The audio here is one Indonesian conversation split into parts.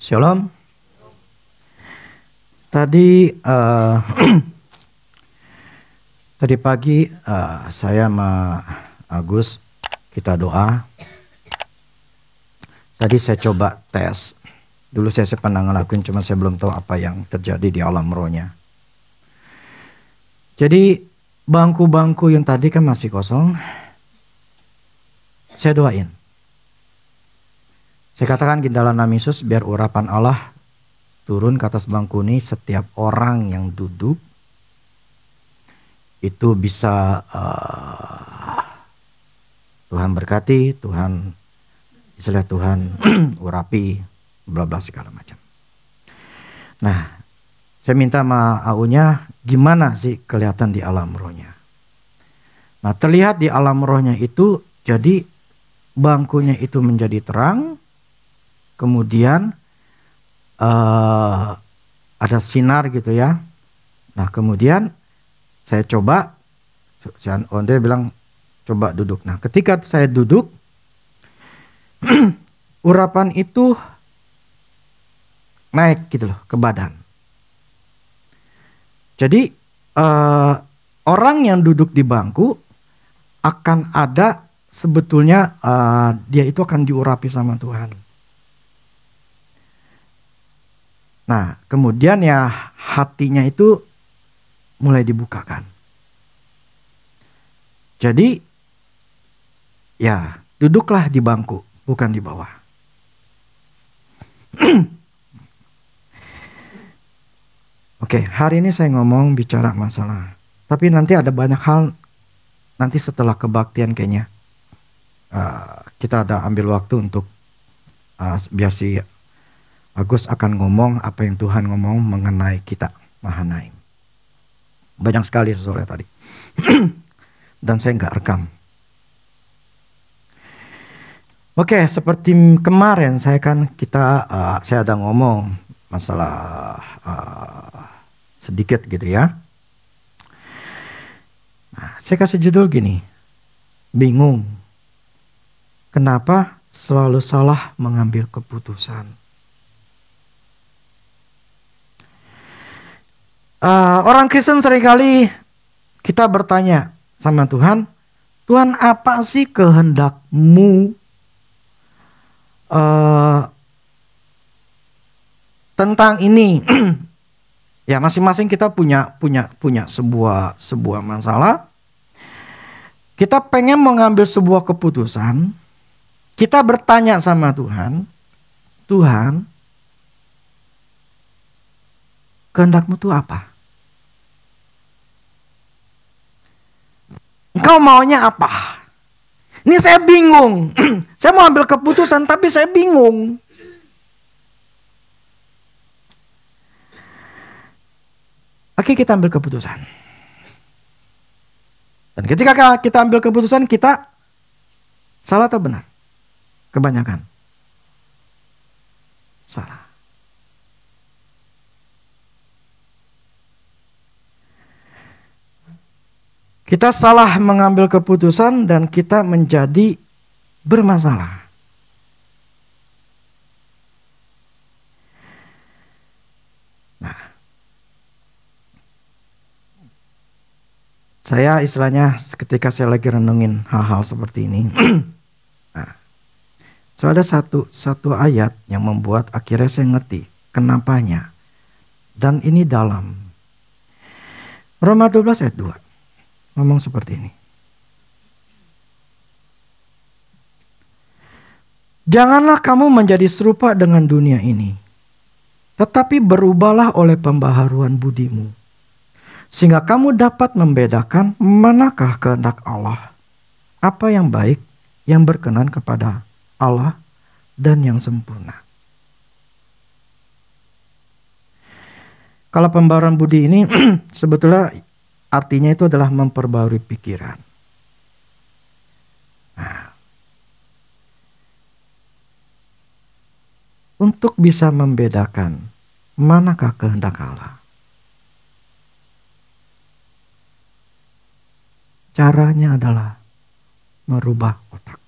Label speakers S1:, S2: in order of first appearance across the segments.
S1: Shalom. Tadi tadi pagi saya sama Agus kita doa. Tadi saya coba tes. Dulu saya pernah ngelakuin, cuma saya belum tahu apa yang terjadi di alam rohnya. Jadi bangku-bangku yang tadi kan masih kosong. Saya doain. Saya katakan di dalam nama Yesus, biar urapan Allah turun ke atas bangku ini. Setiap orang yang duduk itu bisa Tuhan berkati, Tuhan istilah Tuhan urapi, bla bla segala macam. Nah, saya minta sama AU-nya gimana sih kelihatan di alam rohnya. Nah, terlihat di alam rohnya itu jadi bangkunya itu menjadi terang, kemudian ada sinar gitu ya. Nah kemudian saya coba, dia bilang coba duduk. Nah ketika saya duduk, urapan itu naik gitu loh ke badan. Jadi orang yang duduk di bangku akan ada sebetulnya dia itu akan diurapi sama Tuhan. Nah, kemudian ya hatinya itu mulai dibukakan. Jadi, ya duduklah di bangku, bukan di bawah. Oke, hari ini saya ngomong bicara masalah. Tapi nanti ada banyak hal, nanti setelah kebaktian kayaknya. Kita ada ambil waktu untuk biar si Agus akan ngomong apa yang Tuhan ngomong mengenai kita, Mahanaim. Banyak sekali soalnya tadi. Dan saya nggak rekam. Oke, seperti kemarin saya ada ngomong masalah sedikit gitu ya. Nah, saya kasih judul gini. Bingung. Kenapa selalu salah mengambil keputusan? Orang Kristen seringkali kita bertanya sama Tuhan, Tuhan apa sih kehendak-Mu tentang ini? Ya masing-masing kita punya sebuah masalah. Kita pengen mengambil sebuah keputusan. Kita bertanya sama Tuhan, Tuhan, kehendak-Mu itu apa? Engkau maunya apa? Ini saya bingung. Saya mau ambil keputusan tapi saya bingung. Oke, kita ambil keputusan. Dan ketika kita ambil keputusan, kita salah atau benar? Kebanyakan salah. Kita salah mengambil keputusan dan kita menjadi bermasalah. Nah, saya istilahnya ketika saya lagi renungin hal-hal seperti ini, nah, so ada satu ayat yang membuat akhirnya saya ngerti kenapanya. Dan ini dalam Roma 12 ayat 2. Ngomong seperti ini. Janganlah kamu menjadi serupa dengan dunia ini, tetapi berubahlah oleh pembaharuan budimu, sehingga kamu dapat membedakan manakah kehendak Allah, apa yang baik, yang berkenan kepada Allah, dan yang sempurna. Kalau pembaharuan budi ini sebetulnya artinya itu adalah memperbarui pikiran. Nah, untuk bisa membedakan manakah kehendak Allah, caranya adalah merubah otak.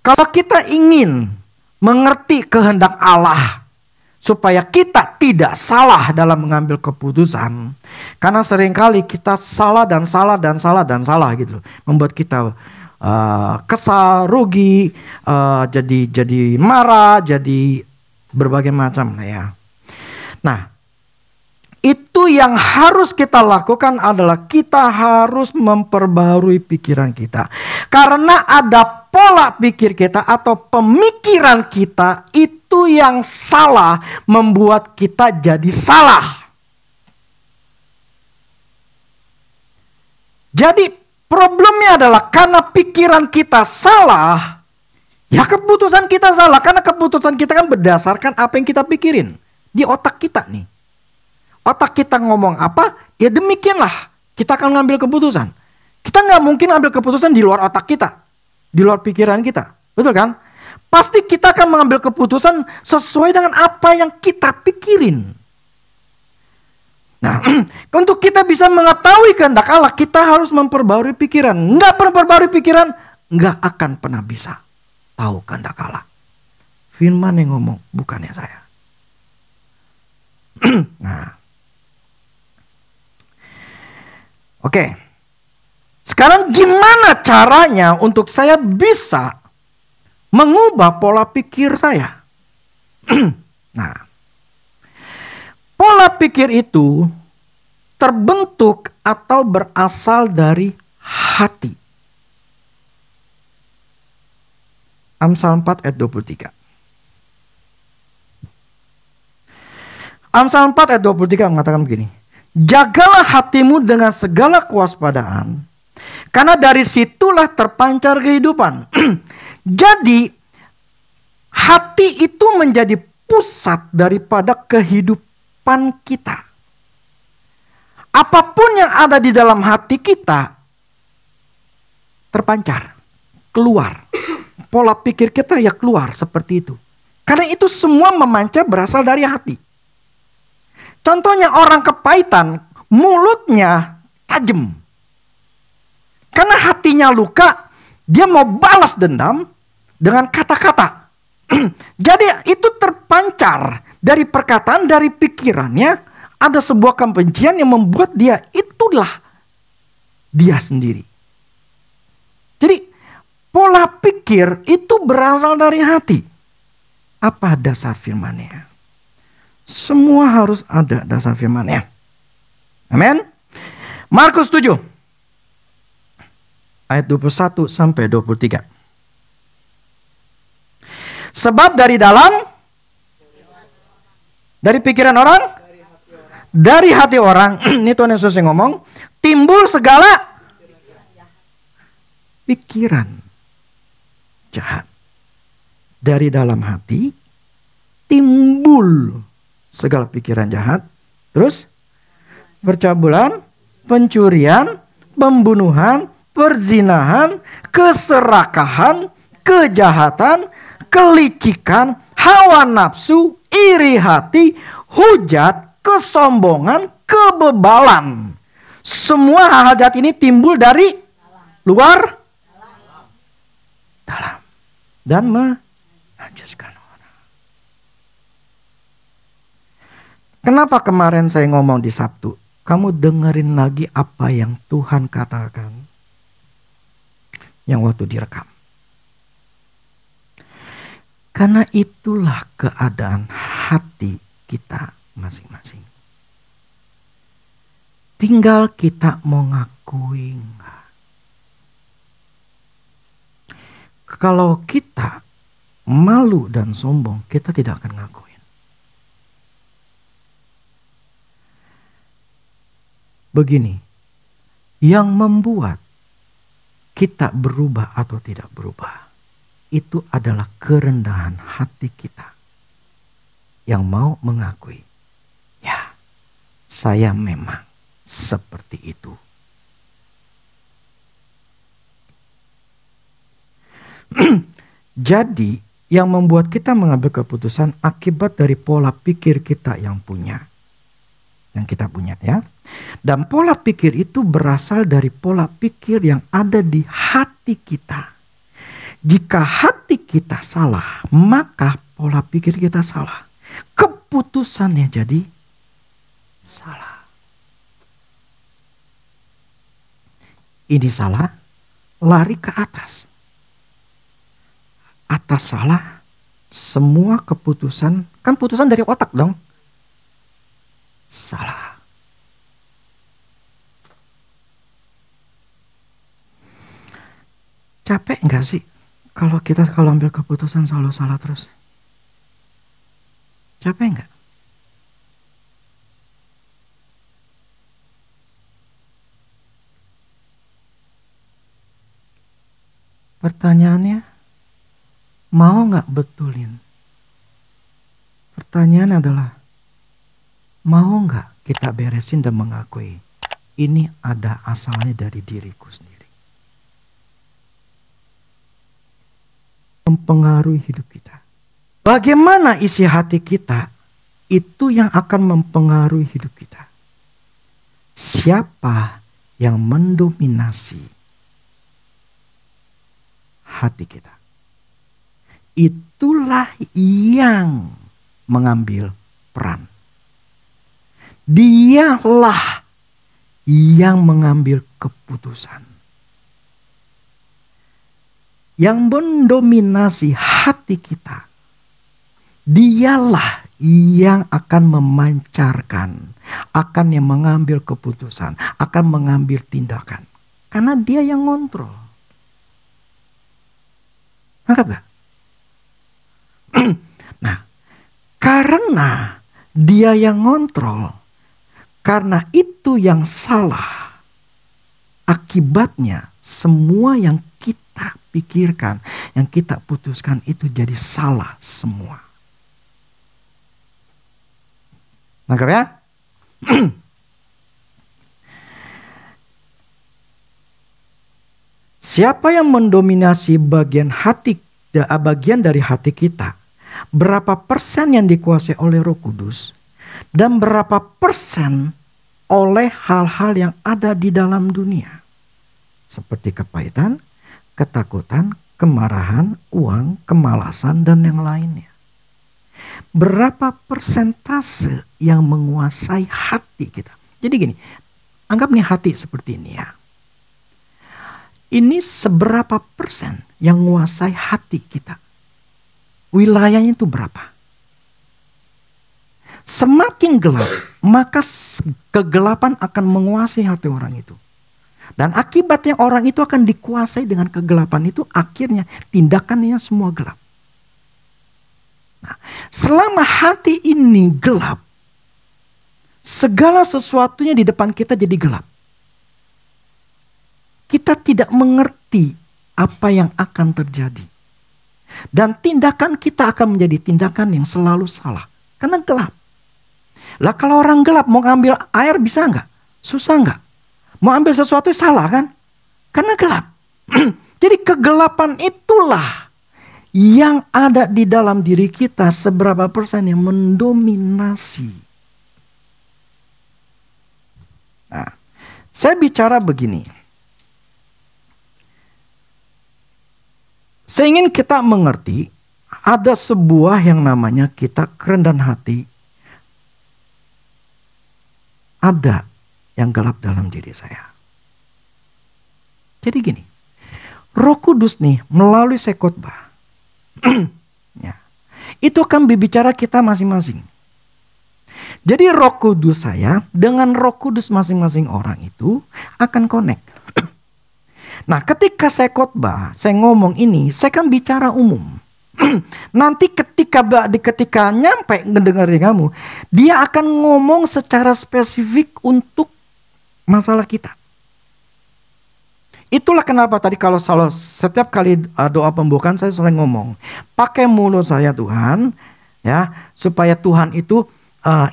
S1: Kalau kita ingin mengerti kehendak Allah supaya kita tidak salah dalam mengambil keputusan. Karena seringkali kita salah dan salah dan salah dan salah gitu loh. Membuat kita kesal, rugi, jadi marah, jadi berbagai macam ya. Nah, itu yang harus kita lakukan adalah kita harus memperbaharui pikiran kita. Karena ada pola pikir kita atau pemikiran kita itu yang salah membuat kita jadi salah. Jadi problemnya adalah karena pikiran kita salah, ya keputusan kita salah. Karena keputusan kita kan berdasarkan apa yang kita pikirin di otak kita nih. Otak kita ngomong apa, ya demikianlah kita akan ngambil keputusan. Kita nggak mungkin ambil keputusan di luar otak kita, di luar pikiran kita, betul kan? Pasti kita akan mengambil keputusan sesuai dengan apa yang kita pikirin. Nah, untuk kita bisa mengetahui kehendak Allah, kita harus memperbarui pikiran. Nggak memperbarui pikiran, nggak akan pernah bisa tahu kehendak Allah. Firman yang ngomong, bukannya saya. Nah, oke. Sekarang gimana caranya untuk saya bisa mengubah pola pikir saya? Nah, pola pikir itu terbentuk atau berasal dari hati. Amsal 4 ayat 23. Amsal 4 ayat 23 mengatakan begini. Jagalah hatimu dengan segala kewaspadaan, karena dari situlah terpancar kehidupan. Jadi, hati itu menjadi pusat daripada kehidupan kita. Apapun yang ada di dalam hati kita, terpancar, keluar. Pola pikir kita ya keluar seperti itu. Karena itu semua memancar berasal dari hati. Contohnya orang kepahitan, mulutnya tajam. Karena hatinya luka, dia mau balas dendam dengan kata-kata. Jadi itu terpancar dari perkataan, dari pikirannya. Ada sebuah kebencian yang membuat dia itulah dia sendiri. Jadi pola pikir itu berasal dari hati. Apa dasar firman-Nya? Semua harus ada dasar firman-Nya. Amin. Markus 7 ayat 21 sampai 23. Sebab dari dalam, dari pikiran orang, dari hati orang, ini Tuhan Yesus yang ngomong, timbul segala pikiran jahat. Dari dalam hati timbul segala pikiran jahat. Terus percabulan, pencurian, pembunuhan, perzinahan, keserakahan, kejahatan, kelicikan, hawa nafsu, iri hati, hujat, kesombongan, kebebalan. Semua hal jahat ini timbul dari luar dalam dan menajiskan orang. Kenapa kemarin saya ngomong di Sabtu? Kamu dengerin lagi apa yang Tuhan katakan yang waktu direkam. Karena itulah keadaan hati kita masing-masing. Tinggal kita mau ngakui enggak. Kalau kita malu dan sombong, kita tidak akan ngakuin. Begini, yang membuat kita berubah atau tidak berubah, itu adalah kerendahan hati kita yang mau mengakui, ya, saya memang seperti itu. Jadi yang membuat kita mengambil keputusan akibat dari pola pikir kita yang kita punya ya. Dan pola pikir itu berasal dari pola pikir yang ada di hati kita. Jika hati kita salah, maka pola pikir kita salah. Keputusannya jadi salah. Ini salah, lari ke atas. Atas salah, semua keputusan, kan putusan dari otak dong. Salah. Capek nggak sih kalau kita ambil keputusan selalu salah terus? Capek nggak? Pertanyaannya, mau nggak betulin? Pertanyaan adalah, mau nggak kita beresin dan mengakui ini ada asalnya dari diriku sendiri. Mempengaruhi hidup kita. Bagaimana isi hati kita, itu yang akan mempengaruhi hidup kita. Siapa yang mendominasi hati kita, itulah yang mengambil peran. Dialah yang mengambil keputusan. Yang mendominasi hati kita, dialah yang akan memancarkan, akan yang mengambil keputusan, akan mengambil tindakan. Karena dia yang ngontrol. Nangkap gak? Nah, karena dia yang ngontrol, karena itu yang salah, akibatnya semua yang kita pikirkan, yang kita putuskan itu jadi salah semua. Nangkap ya? Siapa yang mendominasi bagian dari hati kita? Berapa persen yang dikuasai oleh Roh Kudus? Dan berapa persen oleh hal-hal yang ada di dalam dunia? Seperti kepahitan, ketakutan, kemarahan, uang, kemalasan, dan yang lainnya. Berapa persentase yang menguasai hati kita? Jadi gini, anggap nih hati seperti ini ya. Ini seberapa persen yang menguasai hati kita? Wilayahnya itu berapa? Semakin gelap, maka kegelapan akan menguasai hati orang itu. Dan akibatnya orang itu akan dikuasai dengan kegelapan itu, akhirnya tindakannya semua gelap. Nah, selama hati ini gelap, segala sesuatunya di depan kita jadi gelap. Kita tidak mengerti apa yang akan terjadi. Dan tindakan kita akan menjadi tindakan yang selalu salah. Karena gelap. Lah kalau orang gelap mau ngambil air bisa nggak? Susah nggak? Mau ambil sesuatu salah kan? Karena gelap. Jadi kegelapan itulah yang ada di dalam diri kita, seberapa persen yang mendominasi. Nah, saya bicara begini. Saya ingin kita mengerti ada sebuah yang namanya kita kerendahan hati. Ada yang gelap dalam diri saya. Jadi gini, Roh Kudus nih melalui saya khotbah, ya, itu akan berbicara kita masing-masing. Jadi Roh Kudus saya dengan Roh Kudus masing-masing orang itu akan connect. Nah, ketika saya khotbah, saya ngomong ini, saya kan bicara umum. Nanti ketika nyampe ngedengerin kamu, dia akan ngomong secara spesifik untuk masalah kita. Itulah kenapa tadi kalau setiap kali doa pembukaan saya sering ngomong, pakai mulut saya Tuhan, ya, supaya Tuhan itu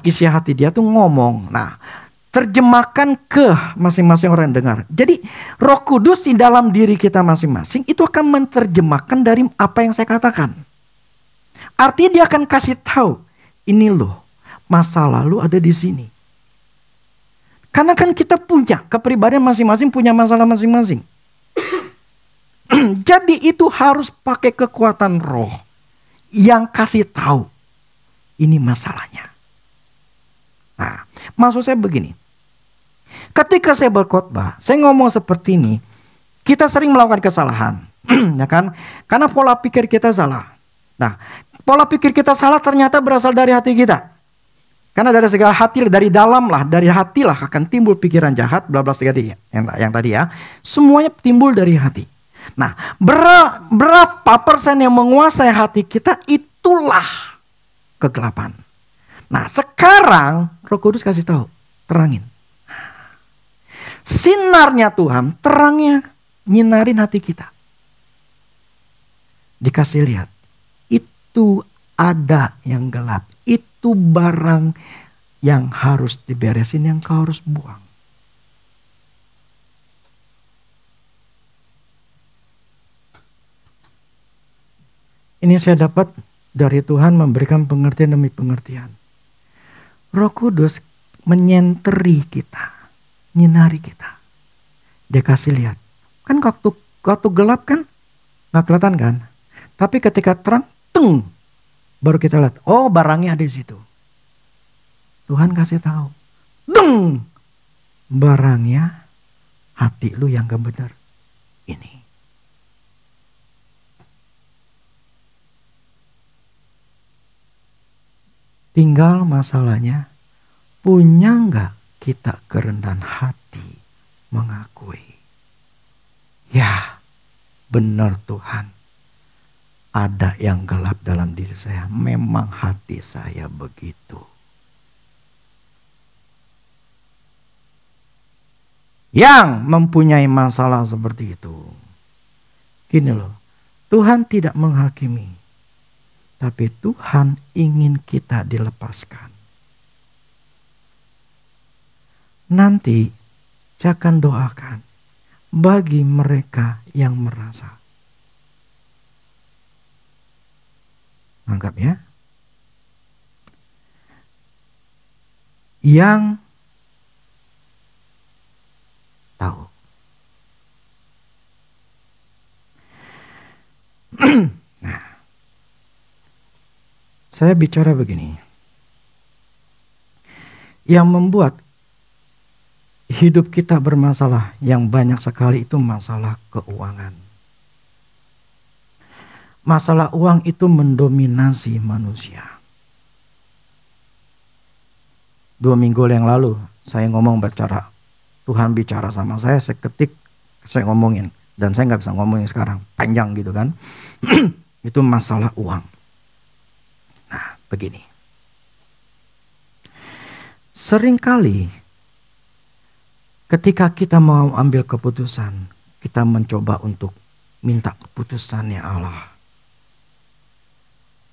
S1: isi hati dia tuh ngomong. Nah, terjemahkan ke masing-masing orang yang dengar. Jadi Roh Kudus di dalam diri kita masing-masing itu akan menerjemahkan dari apa yang saya katakan. Artinya dia akan kasih tahu, ini loh masa lalu ada di sini. Karena kan kita punya kepribadian masing-masing, punya masalah masing-masing. Jadi itu harus pakai kekuatan roh yang kasih tahu ini masalahnya. Nah, maksud saya begini. Ketika saya berkhotbah, saya ngomong seperti ini, kita sering melakukan kesalahan, ya kan? Karena pola pikir kita salah. Nah, pola pikir kita salah ternyata berasal dari hati kita. Karena dari segala hati, dari dalam lah, dari hati lah akan timbul pikiran jahat, bla bla tadi yang tadi ya. Semuanya timbul dari hati. Nah, berapa persen yang menguasai hati kita, itulah kegelapan. Nah, sekarang Roh Kudus kasih tahu, terangin. Sinarnya Tuhan, terangnya nyinarin hati kita. Dikasih lihat, itu ada yang gelap, itu barang yang harus diberesin, yang kau harus buang. Ini saya dapat dari Tuhan memberikan pengertian demi pengertian. Roh Kudus menyenteri kita, nyinari kita. Dia kasih lihat. Kan waktu gelap kan nggak kelihatan kan? Tapi ketika terang, baru kita lihat. Oh, barangnya ada di situ. Tuhan kasih tahu. Barangnya hati lu yang gak benar. Ini. Tinggal masalahnya, punya nggak kita kerendahan hati mengakui, ya benar Tuhan, ada yang gelap dalam diri saya, memang hati saya begitu. Yang mempunyai masalah seperti itu, gini loh, Tuhan tidak menghakimi. Tapi Tuhan ingin kita dilepaskan. Nanti saya akan doakan bagi mereka yang merasa. Anggap ya. Yang tahu. Saya bicara begini. Yang membuat hidup kita bermasalah yang banyak sekali itu masalah keuangan. Masalah uang itu mendominasi manusia. 2 minggu yang lalu saya ngomong bicara, Tuhan bicara sama saya, seketik saya ngomongin. Dan saya nggak bisa ngomongin sekarang, panjang gitu kan. Itu masalah uang. Nah, begini. Seringkali ketika kita mau ambil keputusan, kita mencoba untuk minta keputusannya Allah.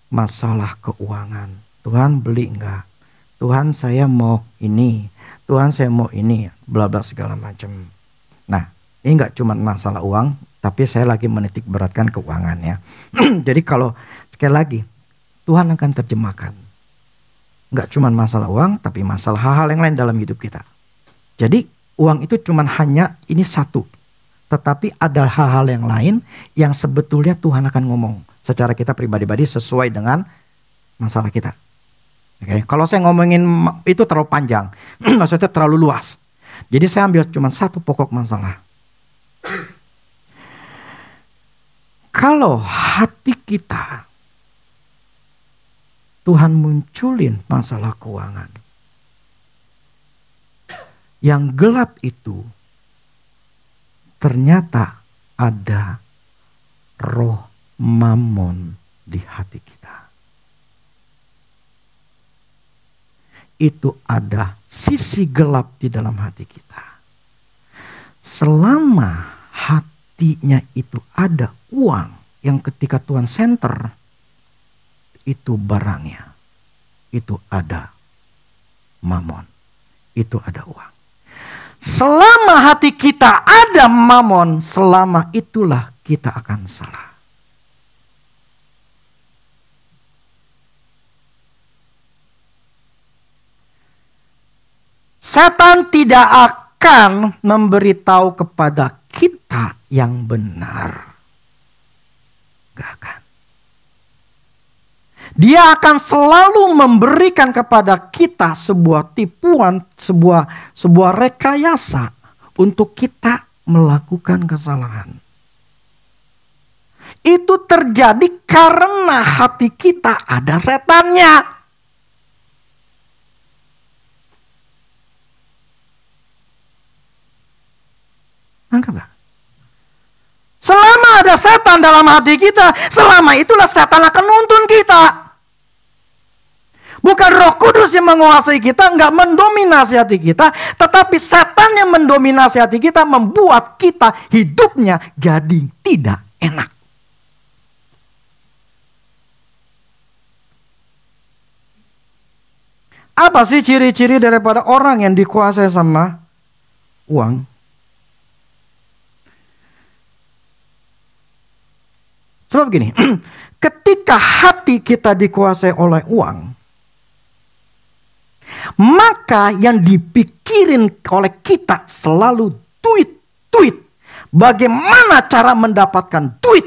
S1: Masalah keuangan. Tuhan beli enggak? Tuhan saya mau ini. Tuhan saya mau ini. Bla bla segala macam. Nah, ini enggak cuma masalah uang, tapi saya lagi menitik beratkan keuangannya. Jadi kalau sekali lagi, Tuhan akan terjemahkan. Enggak cuma masalah uang, tapi masalah hal-hal yang lain dalam hidup kita. Jadi uang itu cuma hanya ini satu. Tetapi ada hal-hal yang lain yang sebetulnya Tuhan akan ngomong. Secara kita pribadi-pribadi sesuai dengan masalah kita. Oke, kalau saya ngomongin itu terlalu panjang. Maksudnya terlalu luas. Jadi saya ambil cuma satu pokok masalah. Kalau hati kita Tuhan munculin masalah keuangan. Yang gelap itu ternyata ada roh mamon di hati kita. Itu ada sisi gelap di dalam hati kita. Selama hatinya itu ada uang yang ketika Tuhan center, itu barangnya, itu ada mamon, itu ada uang. Selama hati kita ada mamon, selama itulah kita akan salah. Setan tidak akan memberitahu kepada kita yang benar. tegakkan. Dia akan selalu memberikan kepada kita sebuah tipuan, sebuah rekayasa untuk kita melakukan kesalahan. Itu terjadi karena hati kita ada setannya. Anggap gak? Selama ada setan dalam hati kita, selama itulah setan akan nuntun kita. Bukan Roh Kudus yang menguasai kita, enggak mendominasi hati kita, tetapi setan yang mendominasi hati kita, membuat kita hidupnya jadi tidak enak. Apa sih ciri-ciri daripada orang yang dikuasai sama uang? Sebab gini, ketika hati kita dikuasai oleh uang, maka yang dipikirin oleh kita selalu duit. Bagaimana cara mendapatkan duit?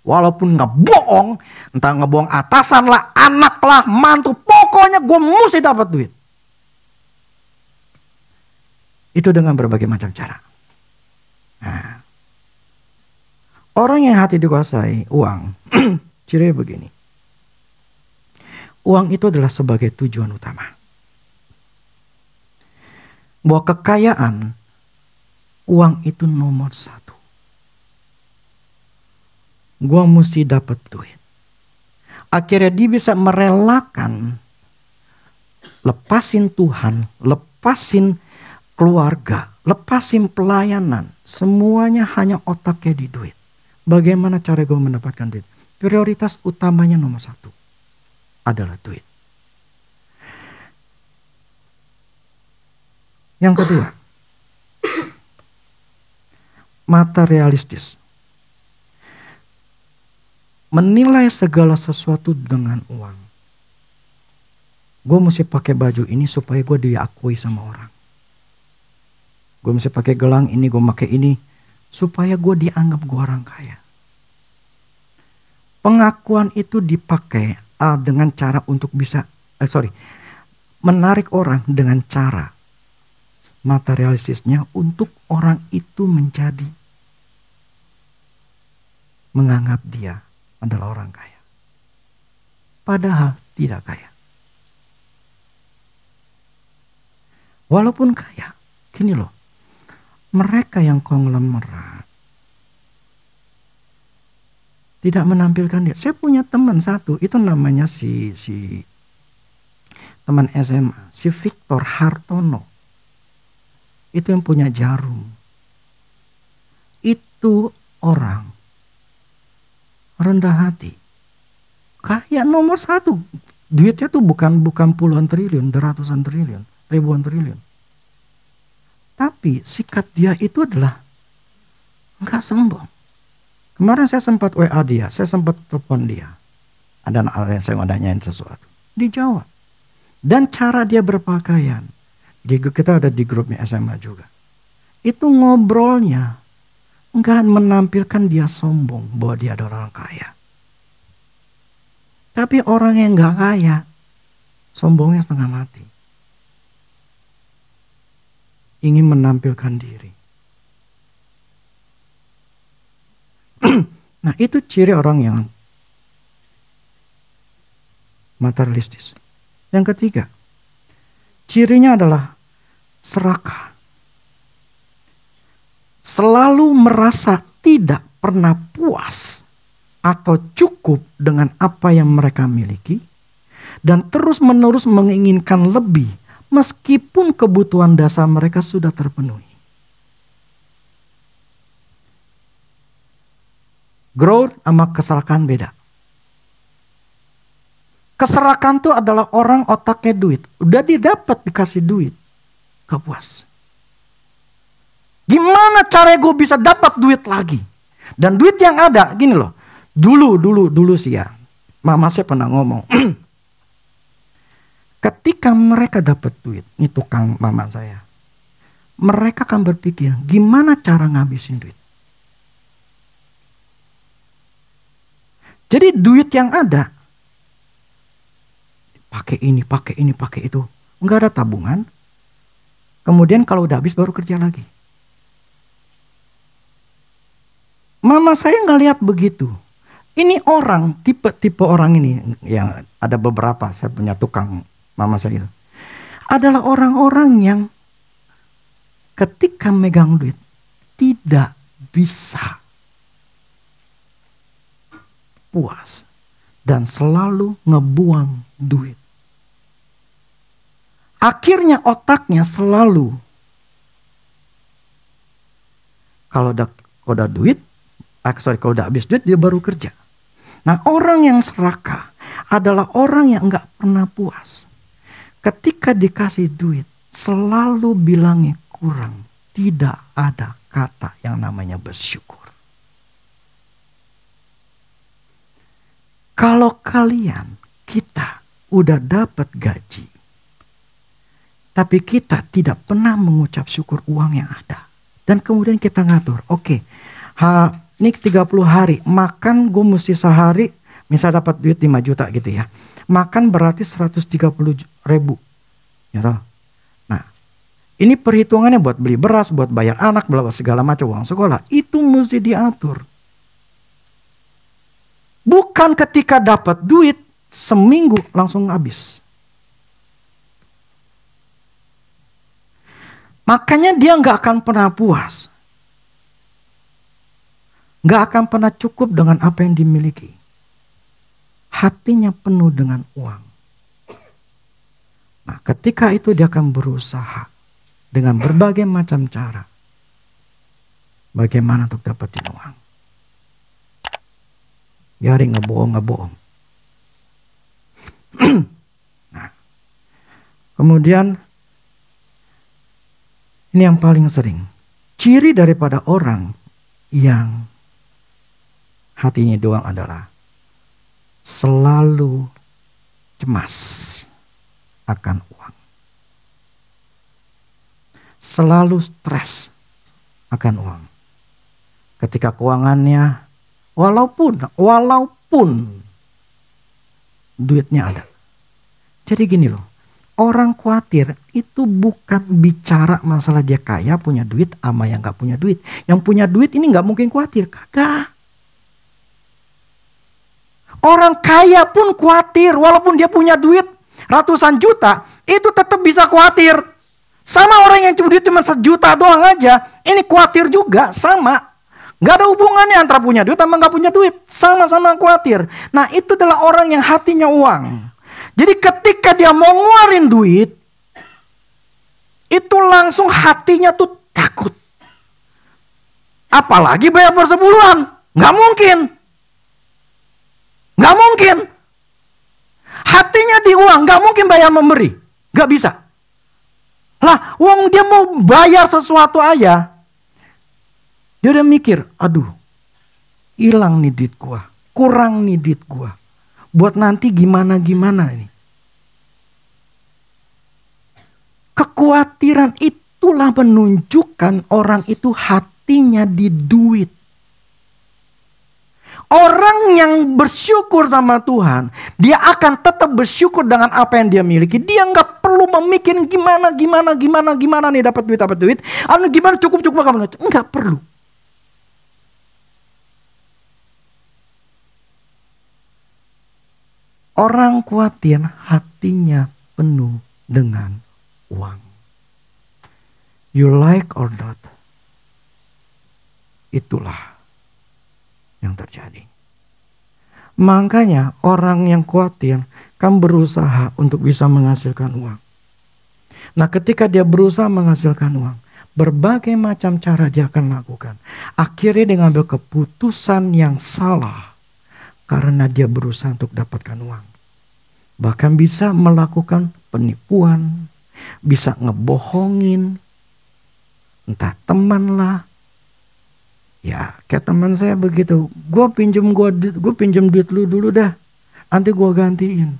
S1: Walaupun ngebohong, entah ngebohong atasan lah, anak lah, mantu, pokoknya gue mesti dapat duit. Itu dengan berbagai macam cara. Nah, orang yang hati dikuasai uang, cirinya begini. Uang itu adalah sebagai tujuan utama. Bahwa kekayaan, uang itu nomor satu. Gua mesti dapat duit. Akhirnya dia bisa merelakan, lepasin Tuhan, lepasin keluarga, lepasin pelayanan. Semuanya hanya otaknya di duit. Bagaimana cara gue mendapatkan duit? Prioritas utamanya nomor satu adalah duit. Yang kedua, materialistis. Menilai segala sesuatu dengan uang. Gue mesti pakai baju ini supaya gue diakui sama orang. Gue mesti pakai gelang ini, gue pakai ini supaya gue dianggap gue orang kaya. Pengakuan itu dipakai dengan cara untuk bisa, menarik orang dengan cara materialistisnya untuk orang itu menjadi menganggap dia adalah orang kaya. Padahal tidak kaya. Walaupun kaya, gini loh, mereka yang konglomerat tidak menampilkan dia. Saya punya teman satu, itu namanya si teman SMA, si Victor Hartono. Itu yang punya Jarum. Itu orang rendah hati. Kaya nomor satu. Duitnya tuh bukan puluhan triliun, ratusan triliun, ribuan triliun. Tapi sikap dia itu adalah enggak sombong. Kemarin saya sempat WA dia, saya sempat telepon dia. Ada yang saya mau nanyain sesuatu. Dijawab. Dan cara dia berpakaian. Kita ada di grupnya SMA juga. Itu ngobrolnya enggak menampilkan dia sombong bahwa dia adalah orang kaya. Tapi orang yang enggak kaya, sombongnya setengah mati. Ingin menampilkan diri. Nah, itu ciri orang yang materialistis. Yang ketiga, cirinya adalah serakah. Selalu merasa tidak pernah puas atau cukup dengan apa yang mereka miliki dan terus-menerus menginginkan lebih meskipun kebutuhan dasar mereka sudah terpenuhi. Growth sama keserakan beda. Keserakan itu adalah orang otaknya duit. Udah didapat dikasih duit. Gak puas. Gimana cara gue bisa dapat duit lagi? Dan duit yang ada, gini loh. Dulu sih ya. Mama saya pernah ngomong. Ketika mereka dapat duit, ini tukang mama saya. Mereka akan berpikir, gimana cara ngabisin duit? Jadi duit yang ada, pakai ini, pakai ini, pakai itu. Enggak ada tabungan. Kemudian kalau udah habis baru kerja lagi. Mama saya nggak lihat begitu. Ini orang, tipe orang ini, yang ada beberapa, saya punya tukang mama saya itu. Adalah orang-orang yang ketika megang duit, tidak bisa puas. Dan selalu ngebuang duit. Akhirnya otaknya selalu, kalau udah duit, kalau udah habis duit dia baru kerja. Nah, orang yang serakah adalah orang yang nggak pernah puas. Ketika dikasih duit, selalu bilangnya kurang. Tidak ada kata yang namanya bersyukur. Kalau kalian, kita udah dapat gaji, tapi kita tidak pernah mengucap syukur uang yang ada. Dan kemudian kita ngatur, oke, ini 30 hari, makan gue mesti sehari, misal dapat duit 5 juta gitu ya. Makan berarti 130 ribu. Ya toh? Nah, ini perhitungannya buat beli beras, buat bayar anak, segala macam uang sekolah. Itu mesti diatur. Bukan ketika dapat duit, seminggu langsung habis. Makanya dia nggak akan pernah puas. Nggak akan pernah cukup dengan apa yang dimiliki. Hatinya penuh dengan uang. Nah, ketika itu dia akan berusaha dengan berbagai macam cara. Bagaimana untuk dapetin uang. Biarin ngebohong. Nah, kemudian ini yang paling sering. Ciri daripada orang yang hatinya doang adalah selalu cemas akan uang. Selalu stres akan uang. Ketika keuangannya walaupun duitnya ada. Jadi gini loh, orang khawatir itu bukan bicara masalah dia kaya punya duit sama yang gak punya duit. Yang punya duit ini gak mungkin khawatir, kagak. Orang kaya pun khawatir walaupun dia punya duit ratusan juta, itu tetap bisa khawatir. Sama orang yang cuma duit cuma 1 juta doang aja, ini khawatir juga, sama. Gak ada hubungannya antara punya duit sama gak punya duit. Sama-sama khawatir. Nah, itu adalah orang yang hatinya uang. Jadi ketika dia mau ngeluarin duit, itu langsung hatinya tuh takut. Apalagi bayar per sebulan. Gak mungkin. Gak mungkin. Hatinya di uang, gak mungkin bayar memberi. Gak bisa. Lah, uang dia mau bayar sesuatu aja. Dia udah mikir, aduh, hilang nih duit gua, kurang nih duit gua. Buat nanti gimana ini. Kekhawatiran itulah menunjukkan orang itu hatinya di duit. Orang yang bersyukur sama Tuhan, dia akan tetap bersyukur dengan apa yang dia miliki. Dia nggak perlu memikir gimana nih dapat duit. Gimana cukup nggak perlu. Orang khawatir hatinya penuh dengan uang. You like or not, itulah yang terjadi. Makanya orang yang khawatir kan berusaha untuk bisa menghasilkan uang. Nah, ketika dia berusaha menghasilkan uang, berbagai macam cara dia akan lakukan. Akhirnya dia ngambil keputusan yang salah karena dia berusaha untuk dapatkan uang. Bahkan bisa melakukan penipuan, bisa ngebohongin, entah teman lah. Ya, kayak teman saya begitu. Gue pinjem duit lu dulu dah. Nanti gue gantiin.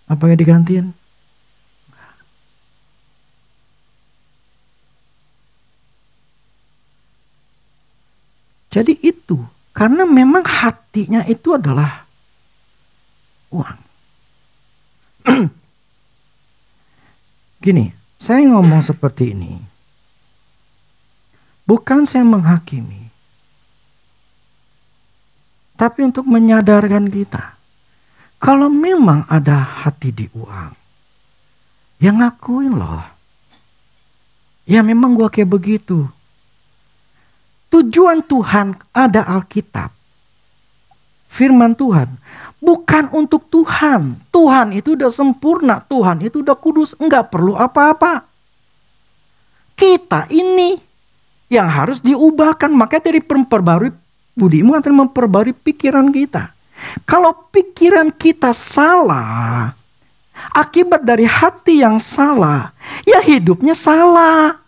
S1: Apa yang digantiin? Jadi itu Karena memang hatinya itu adalah uang. Gini, saya ngomong seperti ini. Bukan saya menghakimi. Tapi untuk menyadarkan kita. Kalau memang ada hati di uang. Ya ngakuin loh. Ya memang gua kayak begitu. Tujuan Tuhan ada Alkitab. Firman Tuhan. Bukan untuk Tuhan. Tuhan itu udah sempurna. Tuhan itu udah kudus. Enggak perlu apa-apa. Kita ini yang harus diubahkan. Makanya dari memperbarui budimu akan memperbarui pikiran kita. Kalau pikiran kita salah. Akibat dari hati yang salah. Ya hidupnya salah.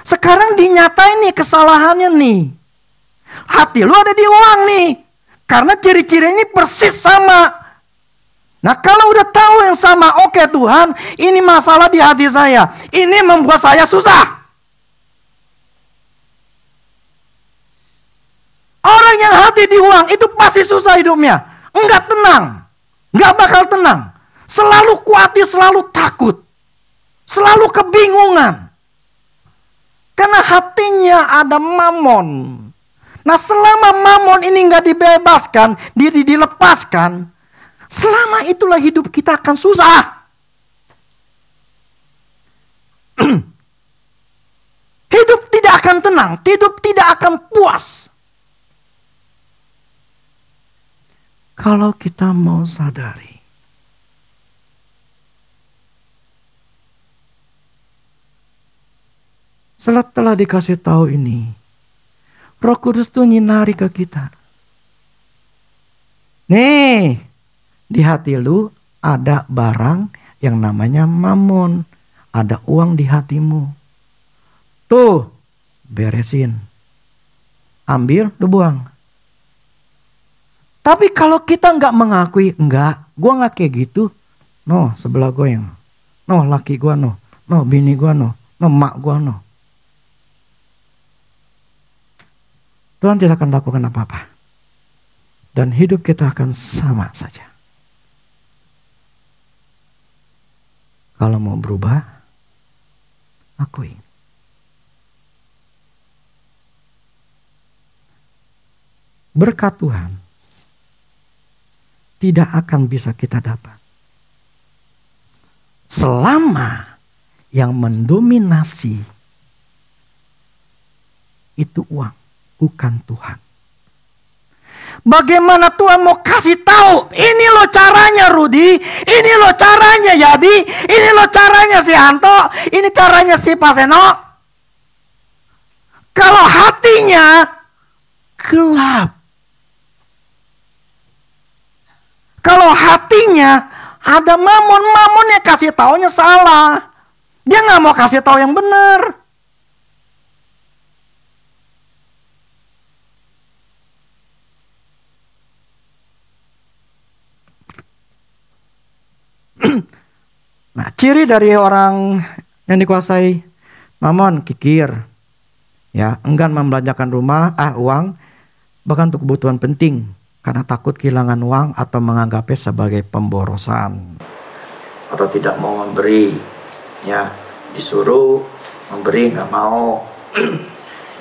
S1: Sekarang dinyatain nih kesalahannya nih. Hati lu ada di uang nih. Karena ciri-ciri ini persis sama. Nah kalau udah tahu yang sama, oke Tuhan, ini masalah di hati saya. Ini membuat saya susah. Orang yang hati di uang itu pasti susah hidupnya. Enggak tenang. Enggak bakal tenang. Selalu khawatir, selalu takut. Selalu kebingungan. Karena hatinya ada mamon. Nah selama mamon ini nggak dibebaskan, dilepaskan, selama itulah hidup kita akan susah. Hidup tidak akan tenang, hidup tidak akan puas. Kalau kita mau sadari. Setelah dikasih tahu ini, Roh Kudus tuh nyinari ke kita. Nih, di hati lu ada barang yang namanya mamon. Ada uang di hatimu. Tuh, beresin. Ambil, lu buang. Tapi kalau kita nggak mengakui, enggak, gua nggak kayak gitu. No, sebelah gue yang. No, laki gua no. No, bini gua no. No, mak gua no. Tuhan tidak akan lakukan apa-apa. Dan hidup kita akan sama saja. Kalau mau berubah, akui. Berkat Tuhan tidak akan bisa kita dapat selama yang mendominasi itu uang. Bukan Tuhan. Bagaimana Tuhan mau kasih tahu? Ini loh caranya Rudi. Ini loh caranya Yadi. Ini loh caranya si Anto. Ini caranya si Paseno. Kalau hatinya gelap. Kalau hatinya ada mamon-mamonnya kasih taunya salah. Dia nggak mau kasih tahu yang benar. Nah, ciri dari orang yang dikuasai mamon, kikir. Ya, enggan membelanjakan uang, bahkan untuk kebutuhan penting. Karena takut kehilangan uang atau menganggapnya sebagai pemborosan. Atau tidak mau memberi. Ya, disuruh memberi, nggak mau.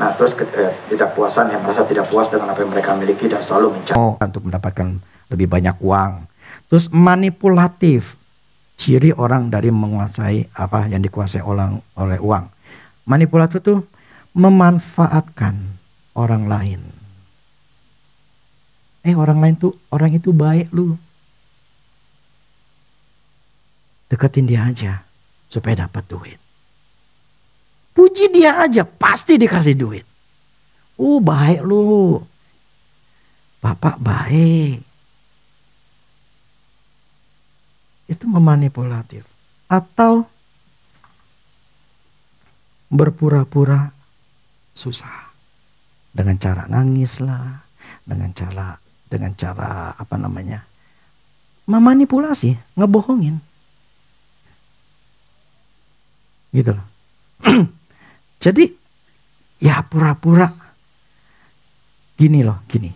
S1: Nah, terus ketidakpuasan yang merasa tidak puas dengan apa yang mereka miliki dan selalu mencari untuk mendapatkan lebih banyak uang. Terus manipulatif. Ciri orang dari menguasai apa yang dikuasai oleh uang. Manipulatif itu memanfaatkan orang lain. Orang itu baik lu. Deketin dia aja supaya dapat duit. Puji dia aja pasti dikasih duit. Baik lu. Bapak baik. Itu memanipulatif. Atau berpura-pura susah. Dengan cara nangis lah. Dengan cara apa namanya. Memanipulasi. Ngebohongin. Gitu loh. Jadi ya pura-pura. Gini loh, gini.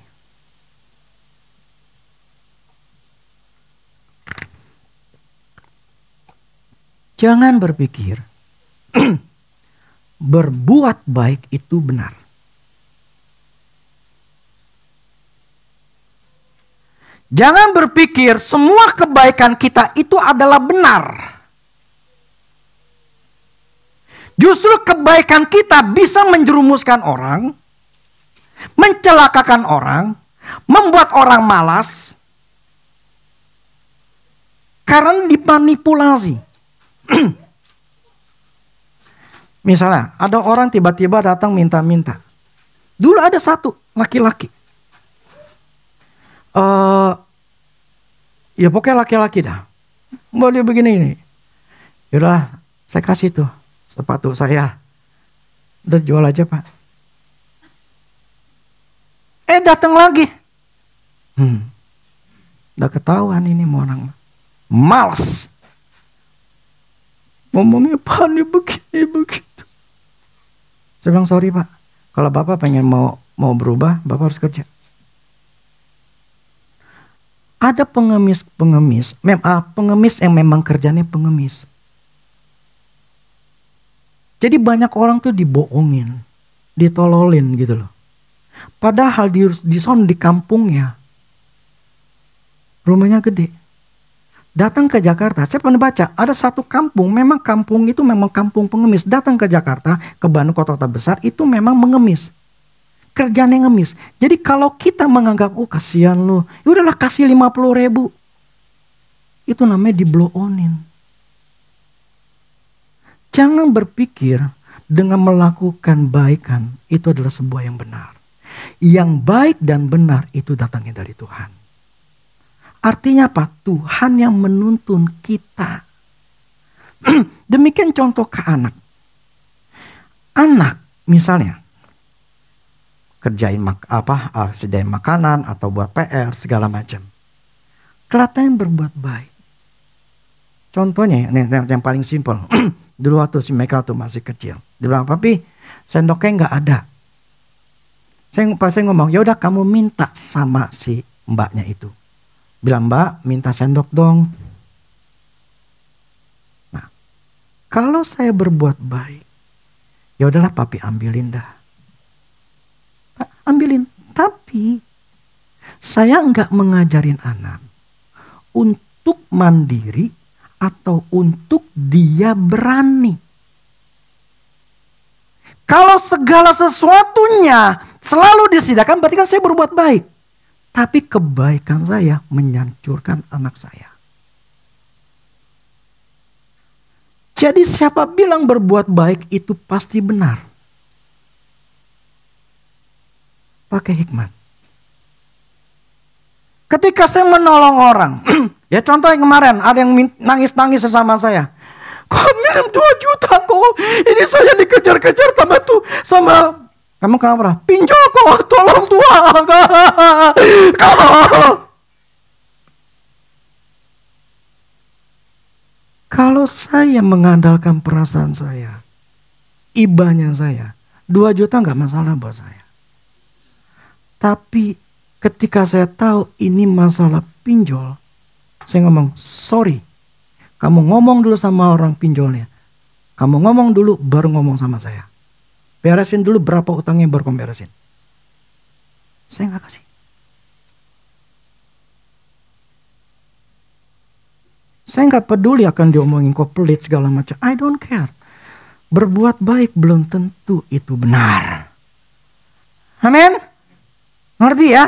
S1: Jangan berpikir berbuat baik itu benar. Jangan berpikir semua kebaikan kita itu adalah benar. Justru kebaikan kita bisa menjerumuskan orang, mencelakakan orang, membuat orang malas, karena dimanipulasi. Misalnya ada orang tiba-tiba datang minta-minta. Dulu ada satu laki-laki. Ya pokoknya laki-laki dah. Mau dia begini ini. Yaudah saya kasih tuh sepatu saya. Udah jual aja Pak. Datang lagi. Udah ketahuan ini mau orang. Malas. Ngomongnya Pak ini begini begitu. Saya bilang sorry Pak. Kalau Bapak pengen mau berubah, Bapak harus kerja. Ada pengemis yang memang kerjanya pengemis. Jadi banyak orang tuh dibohongin, ditololin gitu loh. Padahal di son di kampungnya, rumahnya gede. Datang ke Jakarta, saya pernah baca ada satu kampung, memang kampung itu memang kampung pengemis. Datang ke Jakarta, ke Bandung kota-kota besar itu memang mengemis. Kerjanya ngemis. Jadi kalau kita menganggap, oh kasihan lu, ya udahlah kasih 50.000. Itu namanya diblow-onin. Jangan berpikir dengan melakukan baikan itu adalah sebuah yang benar. Yang baik dan benar itu datangnya dari Tuhan. Artinya apa? Tuhan yang menuntun kita. Demikian contoh ke anak. Anak misalnya kerjain sediain makanan atau buat PR segala macam. Kelihatannya berbuat baik. Contohnya yang paling simpel. Dulu waktu si Michael tuh masih kecil, dia bilang, "Papi, sendoknya nggak ada." Saya ngomong, "Ya udah kamu minta sama si mbaknya itu." Bilang, "Mbak, minta sendok dong." Nah, kalau saya berbuat baik, ya udahlah papi ambilin dah. Ambilin, tapi saya enggak mengajarin anak untuk mandiri atau untuk dia berani. Kalau segala sesuatunya selalu disediakan, berarti kan saya berbuat baik. Tapi kebaikan saya menghancurkan anak saya. Jadi siapa bilang berbuat baik itu pasti benar? Pakai hikmat. Ketika saya menolong orang, ya contoh yang kemarin ada yang nangis-nangis sesama saya. Kok minum 2 juta kok? Ini saya dikejar-kejar sama kamu kenapa? Pinjol kok, tolong Tuhan. Kalau saya mengandalkan perasaan saya, ibanya saya, 2 juta nggak masalah buat saya. Tapi ketika saya tahu ini masalah pinjol, saya ngomong, sorry. Kamu ngomong dulu sama orang pinjolnya. Kamu ngomong dulu baru ngomong sama saya. Beresin dulu berapa utangnya baru kamu beresin. Saya nggak kasih. Saya nggak peduli akan diomongin kok pelit segala macam. I don't care. Berbuat baik belum tentu itu benar. Amin. Ngerti ya?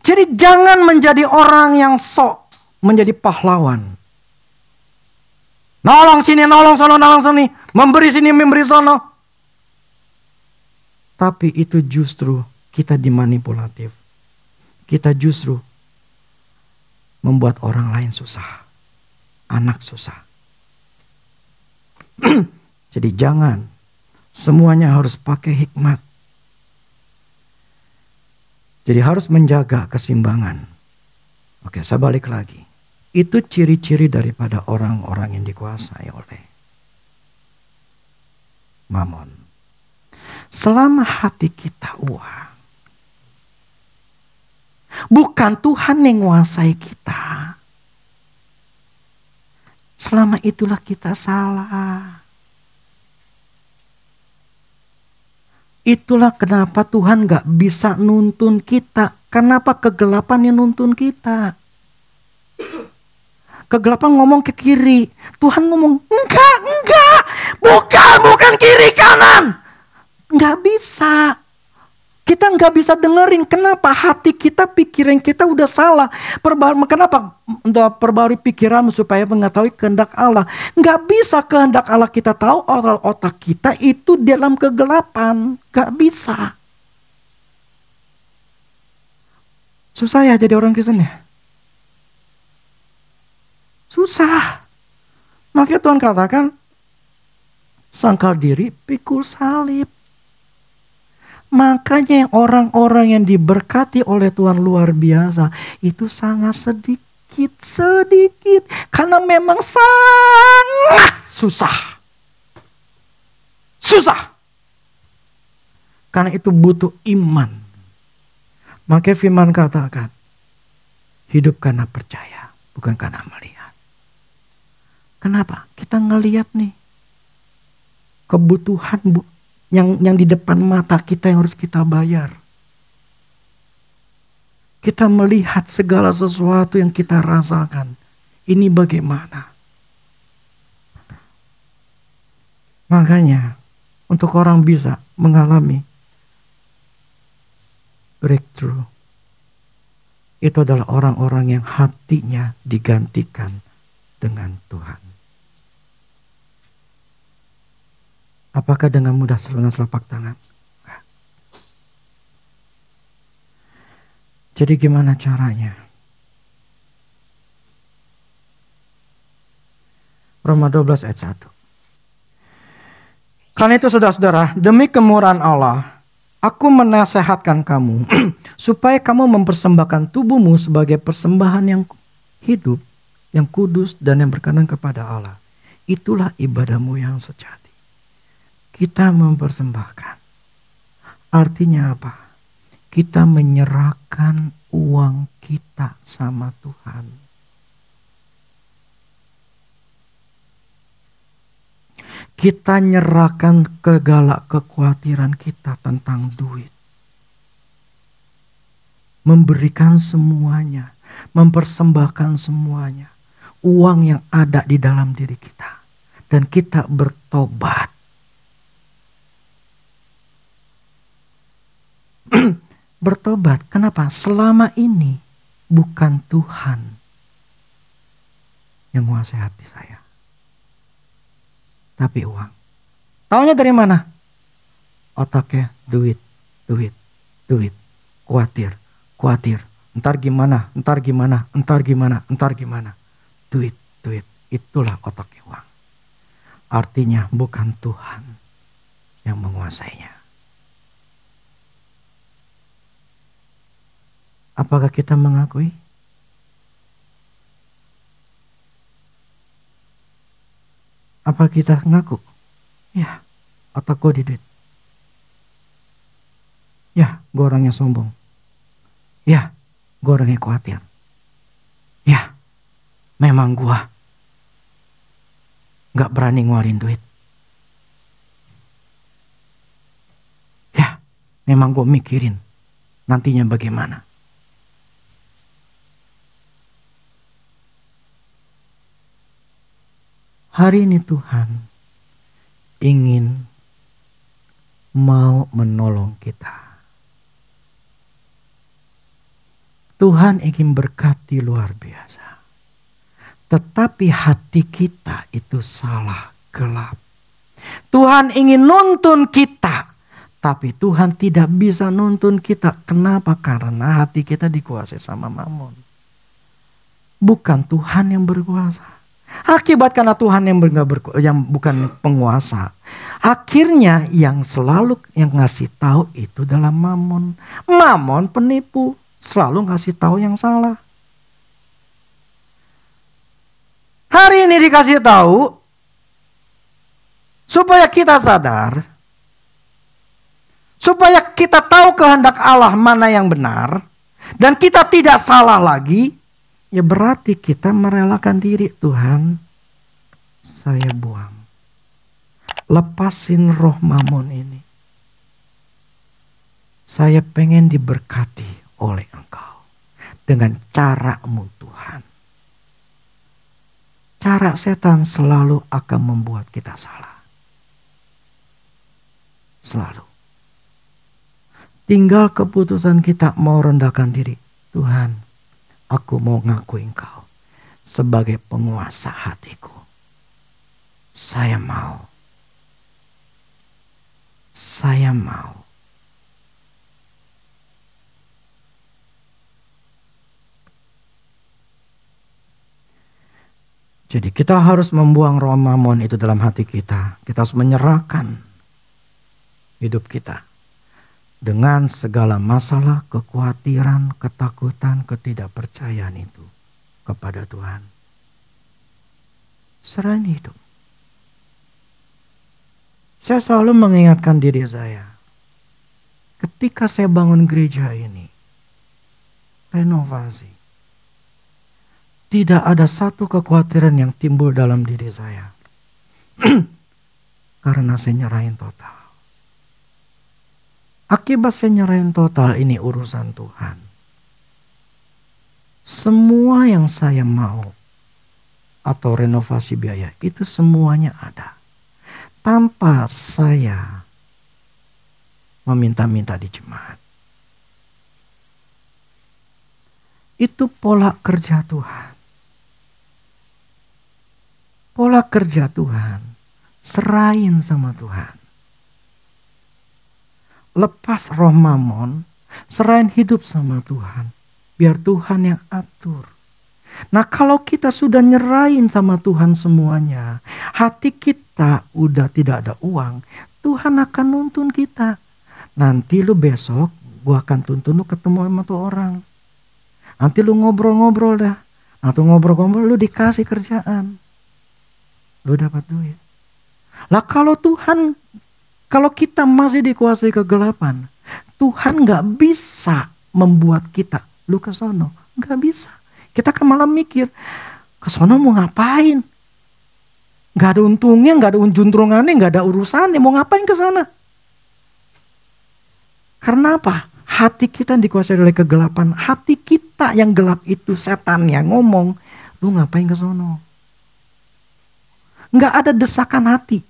S1: Jadi jangan menjadi orang yang sok menjadi pahlawan. Nolong sini, nolong sono, nolong sini. Memberi sini, memberi sono. Tapi itu justru kita dimanipulatif. Kita justru membuat orang lain susah. Anak susah. Jadi jangan. Semuanya harus pakai hikmat. Jadi harus menjaga keseimbangan. Oke, saya balik lagi. Itu ciri-ciri daripada orang-orang yang dikuasai oleh Mamon. Selama hati kita uang, Bukan Tuhan yang menguasai kita. Selama itulah kita salah. Itulah kenapa Tuhan gak bisa nuntun kita. Kenapa kegelapan yang nuntun kita? Kegelapan ngomong ke kiri. Tuhan ngomong, enggak. Bukan kiri kanan. Enggak bisa. Kita nggak bisa dengerin. Kenapa? Hati kita, pikiran kita udah salah. Kenapa? Untuk perbarui pikiranmu supaya mengetahui kehendak Allah. Nggak bisa kehendak Allah kita tahu. Otak kita itu dalam kegelapan. Nggak bisa. Susah ya jadi orang Kristen ya? Susah. Makanya Tuhan katakan, sangkal diri, pikul salib. Makanya orang-orang yang diberkati oleh Tuhan luar biasa itu sangat sedikit. Karena memang sangat susah. Karena itu butuh iman. Makanya firman katakan, hidup karena percaya, bukan karena melihat. Kenapa? Kita ngelihat nih kebutuhan yang di depan mata kita yang harus kita bayar. Kita melihat segala sesuatu yang kita rasakan. Ini bagaimana? Makanya untuk orang bisa mengalami breakthrough, itu adalah orang-orang yang hatinya digantikan dengan Tuhan. Apakah dengan mudah dengan telapak tangan? Jadi gimana caranya? Roma 12 ayat 1. Karena itu saudara-saudara, demi kemurahan Allah, aku menasehatkan kamu supaya kamu mempersembahkan tubuhmu sebagai persembahan yang hidup, yang kudus dan yang berkenan kepada Allah. Itulah ibadahmu yang sejati. Kita mempersembahkan. Artinya apa? Kita menyerahkan uang kita sama Tuhan. Kita nyerahkan segala kekhawatiran kita tentang duit. Memberikan semuanya. Mempersembahkan semuanya. Uang yang ada di dalam diri kita. Dan kita bertobat. Bertobat. Kenapa? Selama ini bukan Tuhan yang menguasai hati saya, tapi uang. Taunya dari mana? Otaknya duit. Khawatir. Ntar gimana? Duit. Itulah otaknya uang. Artinya bukan Tuhan yang menguasainya. Apakah kita mengakui? Apa kita ngaku? Ya, otak gue di duit. Ya, gue orangnya sombong. Ya, gue orangnya khawatir. Ya, memang gue gak berani ngeluarin duit. Ya, memang gue mikirin nantinya bagaimana. Hari ini Tuhan ingin mau menolong kita. Tuhan ingin berkati luar biasa. Tetapi hati kita itu salah, gelap. Tuhan ingin nuntun kita. Tapi Tuhan tidak bisa nuntun kita. Kenapa? Karena hati kita dikuasai sama Mammon. Bukan Tuhan yang berkuasa. Akibat karena Tuhan yang bukan penguasa. Akhirnya yang selalu yang ngasih tahu itu adalah Mammon. Mammon penipu, selalu ngasih tahu yang salah. Hari ini dikasih tahu supaya kita sadar, supaya kita tahu kehendak Allah mana yang benar, dan kita tidak salah lagi, ya berarti kita merelakan diri. Tuhan, saya buang. Lepasin roh mamon ini. Saya pengen diberkati oleh Engkau dengan caramu Tuhan. Cara setan selalu akan membuat kita salah. Selalu. Tinggal keputusan kita mau rendahkan diri. Tuhan, aku mau ngakui Engkau sebagai penguasa hatiku. Saya mau. Saya mau. Jadi kita harus membuang roh mamon itu dalam hati kita. Kita harus menyerahkan hidup kita dengan segala masalah, kekhawatiran, ketakutan, ketidakpercayaan itu kepada Tuhan. Serahin hidup. Saya selalu mengingatkan diri saya. Ketika saya bangun gereja ini, renovasi. Tidak ada satu kekhawatiran yang timbul dalam diri saya. Karena saya nyerahin total. Akibat saya nyerahin total, ini urusan Tuhan. Semua yang saya mau atau renovasi biaya itu semuanya ada. Tanpa saya meminta-minta di jemaat. Itu pola kerja Tuhan. Pola kerja Tuhan, serahin sama Tuhan. Lepas roh mamon, serahin hidup sama Tuhan. Biar Tuhan yang atur. Nah kalau kita sudah nyerahin sama Tuhan semuanya, hati kita udah tidak ada uang, Tuhan akan nuntun kita. Nanti lu besok, gua akan tuntun lu ketemu sama tuh orang. Nanti lu ngobrol-ngobrol dah. Nanti ngobrol-ngobrol lu dikasih kerjaan. Lu dapat duit. Lah kalau Tuhan, kalau kita masih dikuasai kegelapan, Tuhan gak bisa membuat kita, lu ke sono. Gak bisa. Kita kan malah mikir, ke sono mau ngapain? Gak ada untungnya, gak ada juntrungannya, gak ada urusannya. Mau ngapain ke sana? Karena apa? Hati kita dikuasai oleh kegelapan. Hati kita yang gelap itu setan yang ngomong, lu ngapain ke sono? Nggak ada desakan hati.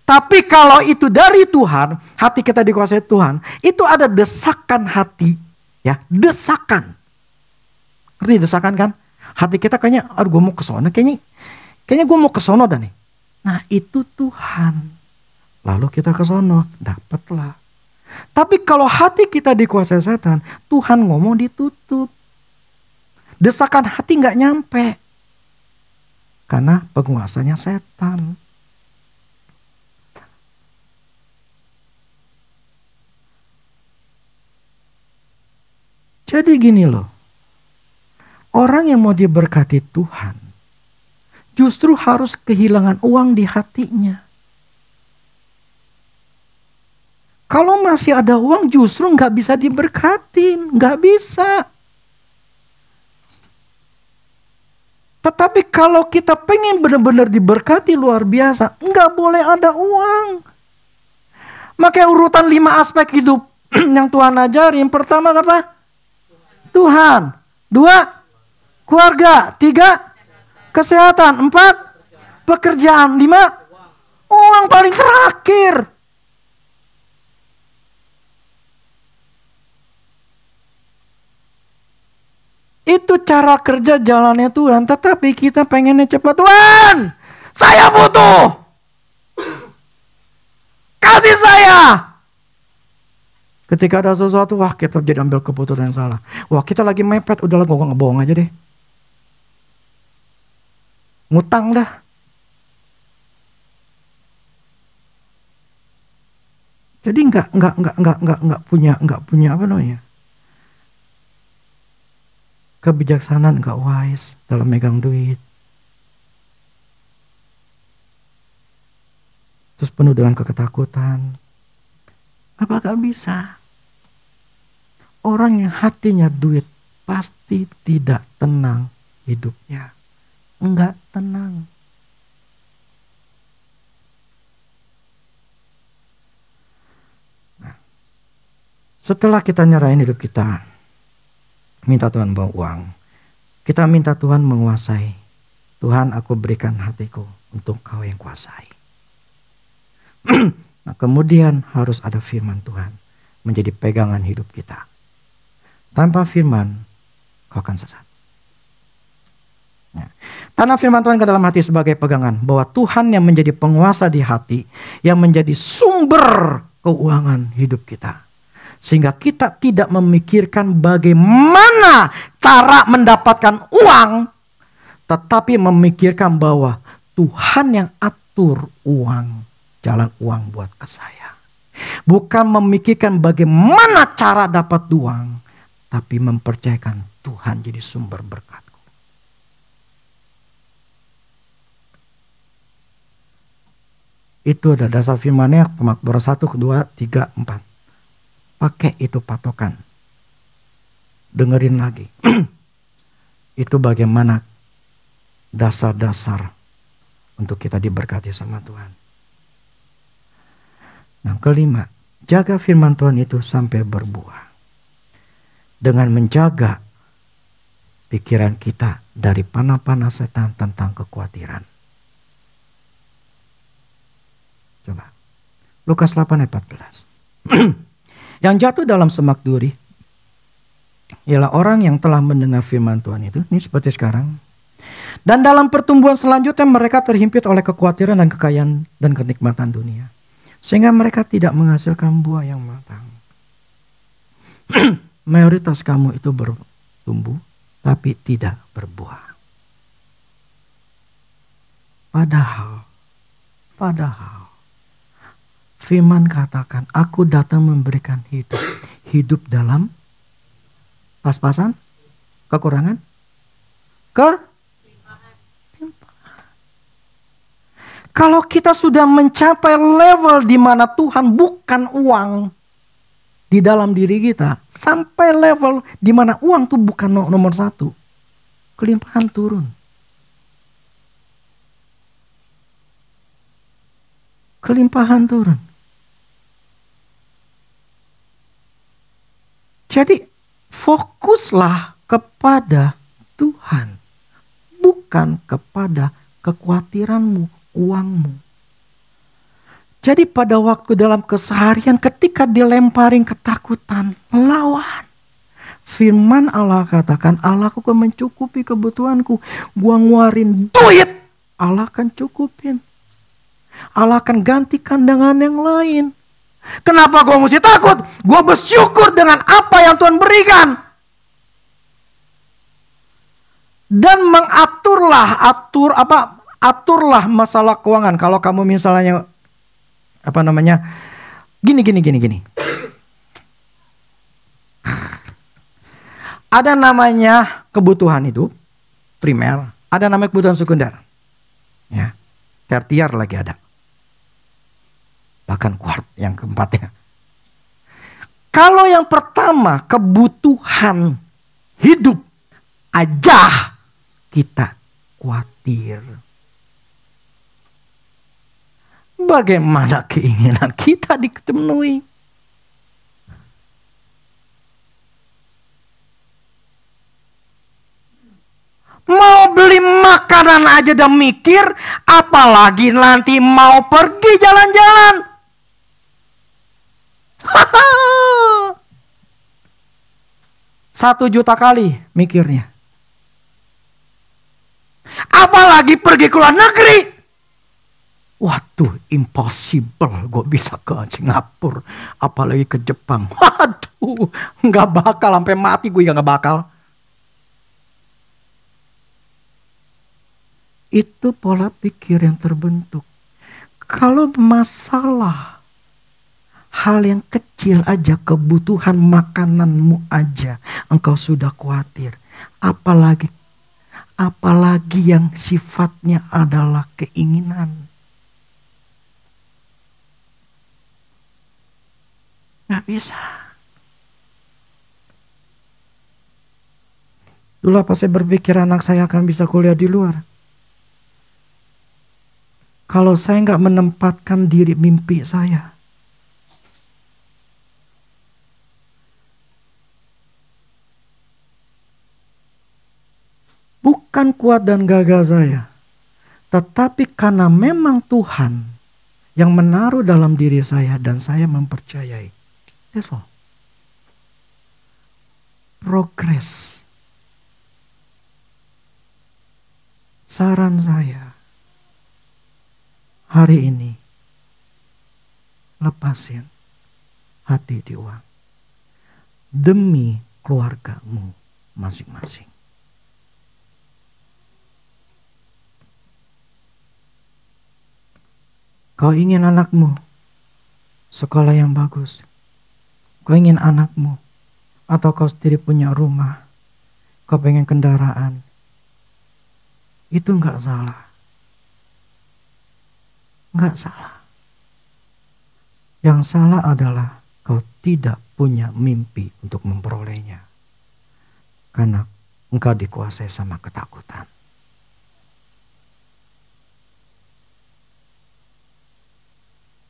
S1: Tapi kalau itu dari Tuhan, hati kita dikuasai Tuhan, itu ada desakan hati. Ya, desakan. Ngerti desakan kan? Hati kita kayaknya, aduh gue mau ke sono, kayaknya gue mau ke sono dah nih. Nah itu Tuhan. Lalu kita ke sono, dapatlah. Tapi kalau hati kita dikuasai setan, Tuhan ngomong ditutup. Desakan hati nggak nyampe. Karena penguasanya setan. Jadi gini loh. Orang yang mau diberkati Tuhan justru harus kehilangan uang di hatinya. Kalau masih ada uang justru nggak bisa diberkatin. Nggak bisa. Tetapi kalau kita pengen benar-benar diberkati luar biasa, nggak boleh ada uang. Makanya urutan 5 aspek hidup yang Tuhan ajarin. Pertama apa? Tuhan. 2, keluarga. 3, kesehatan. 4, pekerjaan. 5, uang paling terakhir. Itu cara kerja jalannya Tuhan. Tetapi kita pengennya cepat. Tuhan, saya butuh. Kasih saya. Ketika ada sesuatu, wah kita jadi ambil keputusan yang salah. Wah kita lagi mepet, udahlah gue ngebohong aja deh. Ngutang dah. Jadi nggak punya apa namanya? Kebijaksanaan, gak wise dalam megang duit. Terus penuh dengan ketakutan. Gak bakal bisa. Orang yang hatinya duit pasti tidak tenang hidupnya. Enggak tenang. Nah, setelah kita nyerahin hidup kita, minta Tuhan bawa uang, kita minta Tuhan menguasai. Tuhan, aku berikan hatiku untuk Kau yang kuasai. Nah, kemudian harus ada firman Tuhan menjadi pegangan hidup kita. Tanpa firman, kau akan sesat. Ya. Tanam firman Tuhan ke dalam hati sebagai pegangan bahwa Tuhan yang menjadi penguasa di hati, yang menjadi sumber keuangan hidup kita. Sehingga kita tidak memikirkan bagaimana cara mendapatkan uang, tetapi memikirkan bahwa Tuhan yang atur uang, jalan uang buat ke saya. Bukan memikirkan bagaimana cara dapat uang, tapi mempercayakan Tuhan jadi sumber berkatku. Itu ada dasar firmannya, Kemakmuran 1, 2, 3, 4. Pakai itu patokan. Dengerin lagi. Itu bagaimana dasar-dasar untuk kita diberkati sama Tuhan. Nah, kelima, jaga firman Tuhan itu sampai berbuah. Dengan menjaga pikiran kita dari panah-panah setan tentang kekhawatiran. Coba. Lukas 8 ayat 14. Yang jatuh dalam semak duri ialah orang yang telah mendengar firman Tuhan itu. Ini seperti sekarang. Dan dalam pertumbuhan selanjutnya mereka terhimpit oleh kekhawatiran dan kekayaan dan kenikmatan dunia. Sehingga mereka tidak menghasilkan buah yang matang. Mayoritas kamu itu bertumbuh tapi tidak berbuah. Padahal firman katakan, aku datang memberikan hidup. Hidup dalam pas-pasan, kekurangan, Kalau kita sudah mencapai level di mana Tuhan bukan uang di dalam diri kita, sampai level di mana uang itu bukan nomor satu, kelimpahan turun. Kelimpahan turun. Jadi fokuslah kepada Tuhan, bukan kepada kekhawatiranmu, uangmu. Jadi pada waktu dalam keseharian ketika dilemparin ketakutan, lawan. Firman Allah katakan, Allahku akan mencukupi kebutuhanku. Gua ngeluarin duit, Allah akan cukupin. Allah akan gantikan dengan yang lain. Kenapa gua mesti takut? Gua bersyukur dengan apa yang Tuhan berikan. Dan aturlah masalah keuangan. Kalau kamu misalnya gini. Ada namanya kebutuhan hidup primer, ada namanya kebutuhan sekunder. Ya. Tertiar lagi ada. Bahkan kuart yang keempatnya. Kalau yang pertama kebutuhan hidup aja kita khawatir. Bagaimana keinginan kita dipenuhi? Mau beli makanan aja udah mikir, apalagi nanti mau pergi jalan-jalan. 1 juta kali mikirnya. Apalagi pergi ke luar negeri. Waduh, impossible gue bisa ke Singapura, apalagi ke Jepang. Waduh, nggak bakal, sampai mati gue nggak bakal. Itu pola pikir yang terbentuk. Kalau masalah hal yang kecil aja, kebutuhan makananmu aja, engkau sudah khawatir. Apalagi yang sifatnya adalah keinginan. Nggak bisa. Dulu apa saya berpikir anak saya akan bisa kuliah di luar? Kalau saya nggak menempatkan diri mimpi saya. Bukan kuat dan gagah saya. Tetapi karena memang Tuhan yang menaruh dalam diri saya dan saya mempercayai. That's all. Progres. Saran saya hari ini, lepasin hati di uang demi keluargamu masing-masing. Kau ingin anakmu sekolah yang bagus. Kau ingin anakmu atau kau sendiri punya rumah. Kau pengen kendaraan. Itu enggak salah. Enggak salah. Yang salah adalah kau tidak punya mimpi untuk memperolehnya. Karena engkau dikuasai sama ketakutan.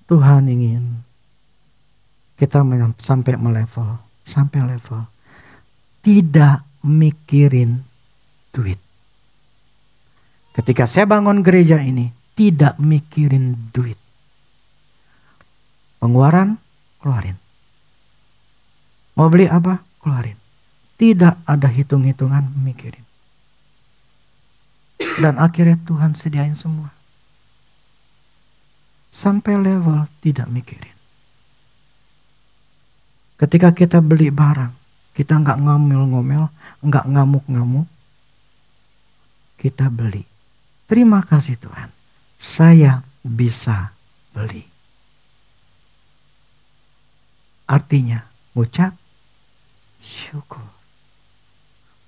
S1: Tuhan ingin kita sampai level tidak mikirin duit. Ketika saya bangun gereja ini, tidak mikirin duit. Pengeluaran, keluarin. Mau beli apa? Keluarin. Tidak ada hitung-hitungan mikirin. Dan akhirnya Tuhan sediain semua. Sampai level tidak mikirin. Ketika kita beli barang, kita nggak ngomel-ngomel, nggak ngamuk-ngamuk, kita beli. Terima kasih Tuhan, saya bisa beli. Artinya, ucap syukur.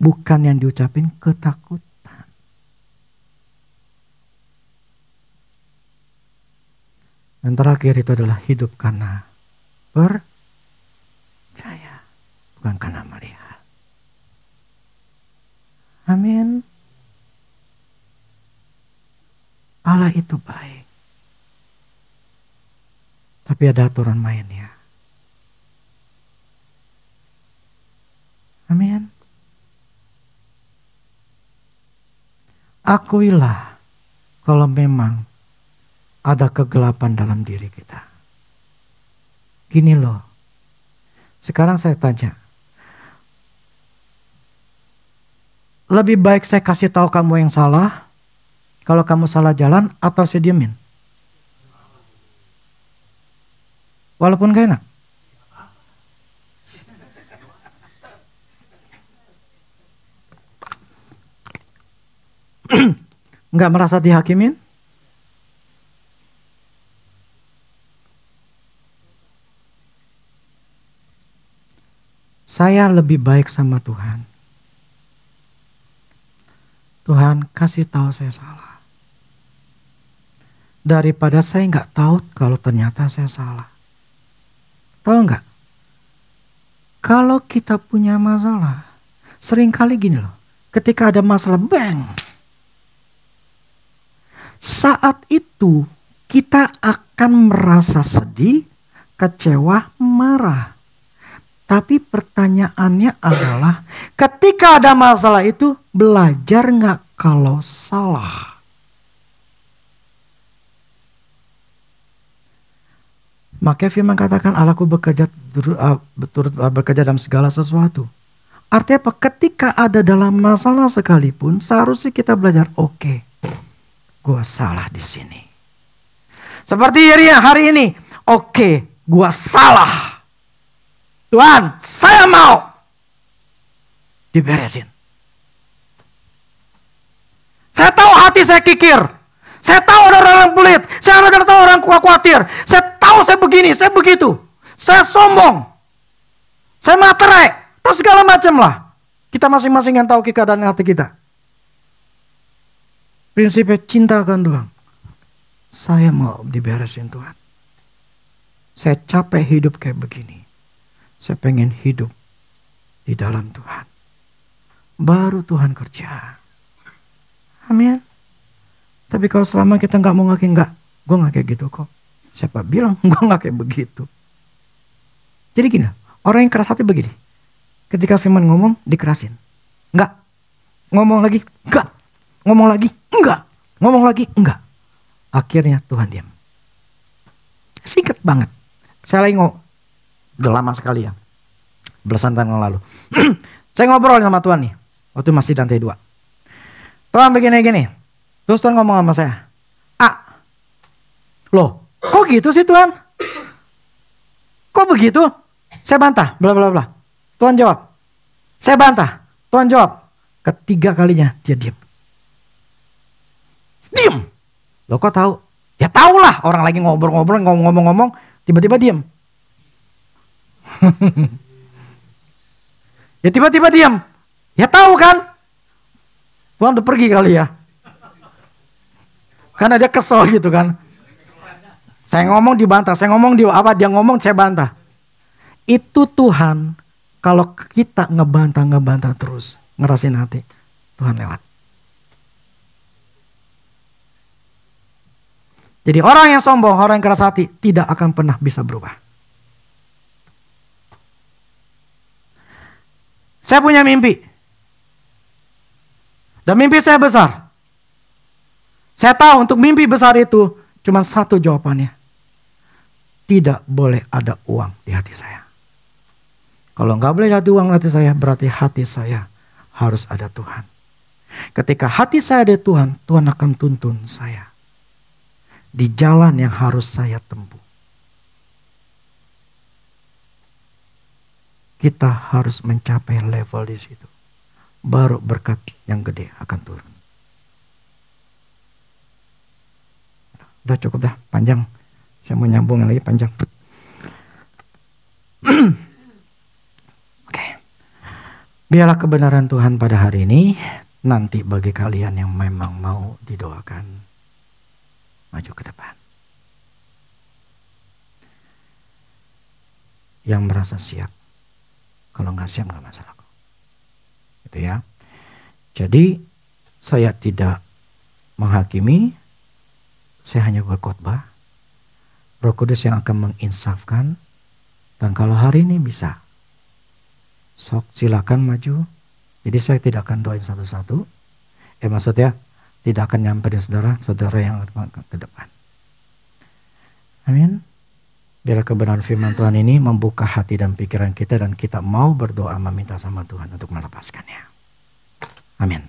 S1: Bukan yang diucapin ketakutan. Dan terakhir itu adalah hidup karena percaya, bukan karena melihat. Amin. Allah itu baik. Tapi ada aturan mainnya. Amin. Akuilah kalau memang ada kegelapan dalam diri kita. Gini loh. Sekarang saya tanya. Lebih baik saya kasih tahu kamu yang salah. Kalau kamu salah jalan atau saya diemin. Walaupun gak enak. Nggak merasa dihakimin? Saya lebih baik sama Tuhan. Tuhan kasih tahu saya salah. Daripada saya nggak tahu kalau ternyata saya salah. Tahu nggak? Kalau kita punya masalah, seringkali gini loh. Ketika ada masalah, bang. Saat itu kita akan merasa sedih, kecewa, marah. Tapi pertanyaannya adalah ketika ada masalah itu belajar nggak kalau salah? Maka firman katakan Allahku bekerja dalam segala sesuatu. Artinya apa? Ketika ada dalam masalah sekalipun seharusnya kita belajar oke, gue salah di sini. Seperti hari ini, oke, gue salah. Tuhan, saya mau diberesin. Saya tahu hati saya kikir. Saya tahu ada orang yang pelit. Saya tahu orang khawatir. Saya tahu saya begini, saya begitu. Saya sombong. Saya materai. Tahu segala macam lah. Kita masing-masing yang tahu keadaan hati kita. Prinsipnya cintakan Tuhan. Saya mau diberesin Tuhan. Saya capek hidup kayak begini. Saya pengen hidup di dalam Tuhan. baru Tuhan kerja. Amin. Tapi kalau selama kita nggak mau ngaku, gue nggak kayak gitu kok. Siapa bilang gue nggak kayak begitu? Jadi gini, orang yang keras hati begini. Ketika firman ngomong, dikerasin. Enggak. Ngomong lagi, enggak. Ngomong lagi, enggak. Ngomong lagi, enggak. Akhirnya Tuhan diam. Singkat banget. Saya lagi udah lama sekali ya. Belasan tahun yang lalu. Saya ngobrol sama Tuhan nih. Waktu masih di lantai 2. Tuhan begini-gini. Terus Tuhan ngomong sama saya. Loh, kok gitu sih Tuhan? Kok begitu? Saya bantah, bla bla bla. Tuhan jawab. Saya bantah. Tuhan jawab. Ketiga kalinya dia diam. Diam. Loh kok tahu? Ya tahulah, orang lagi ngobrol-ngobrol, ngomong-ngomong, tiba-tiba diam. Ya tiba-tiba diam. Ya tahu kan? Tuhan udah pergi kali ya. Karena dia kesel gitu kan. Saya ngomong dibantah, saya ngomong dia ngomong saya bantah. Itu Tuhan, kalau kita ngebantah terus, ngerasin hati, Tuhan lewat. Jadi orang yang sombong, orang yang keras hati tidak akan pernah bisa berubah. Saya punya mimpi. Dan mimpi saya besar. Saya tahu untuk mimpi besar itu cuma satu jawabannya. Tidak boleh ada uang di hati saya. Kalau nggak boleh ada uang di hati saya, berarti hati saya harus ada Tuhan. Ketika hati saya ada Tuhan, Tuhan akan tuntun saya di jalan yang harus saya tempuh. Kita harus mencapai level di situ. Baru berkat yang gede akan turun. Udah cukup dah, panjang. Saya mau nyambung lagi panjang. Oke. Biarlah kebenaran Tuhan pada hari ini nanti bagi kalian yang memang mau didoakan maju ke depan. Yang merasa siap. Kalau nggak siap nggak masalah kok. Gitu ya. Jadi saya tidak menghakimi, saya hanya berkhotbah. Roh Kudus yang akan menginsafkan. Dan kalau hari ini bisa, sok silakan maju. Jadi saya tidak akan doain satu-satu. Maksudnya tidak akan nyampe di saudara yang ke depan. Amin. Biar kebenaran firman Tuhan ini membuka hati dan pikiran kita dan kita mau berdoa meminta sama Tuhan untuk melepaskannya. Amin.